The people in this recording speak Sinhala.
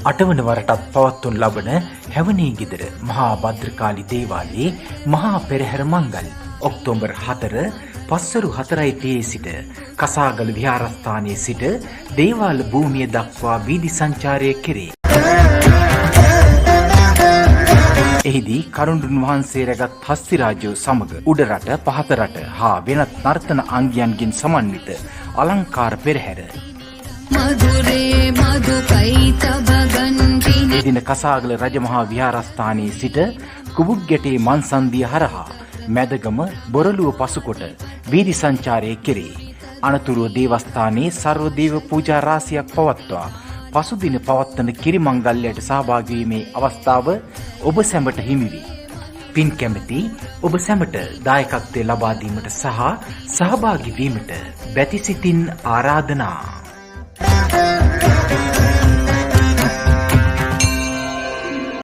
8වන වරටත් පවත්වනු ලබන හැවනේ ගෙදර මහා භද්‍රකාලි දේවාලයේ මහා පෙරහැර මංගල් ඔක්තෝබර් 4 පස්වරු 4:30 සිට කසාගල විහාරස්ථානයේ සිට දේවාල භූමිය දක්වා වීදි සංචාරය කෙරේ. එහිදී කරුණුන් වහන්සේ රැගත් හස්තිරාජෝ සමග උඩරට පහතරට හා වෙනත් නර්තන අංගයන්ගෙන් සමන්විත අලංකාර පෙරහැර එදින කසාගල රජමහා විහාරස්ථානයේ සිට කුබුග්ගැටේ මන්සන්දිය හරහා මැදගම බොරළුව පසුකොට වීදි සංචාරය කෙරේ. අනතුරුව දේවස්ථානයේ සර්වදේව පූජා රාශියක් පවත්වා පසුදින පවත්වන කිරිමංගල්‍යයට සහභාගී වීමේ අවස්ථාව ඔබ සැමට හිමි වේ. පින් කැමැති ඔබ සැමට දායකත්වය ලබා දීමට සහ සහභාගී වීමට බැතිසිතින් ආරාධනා.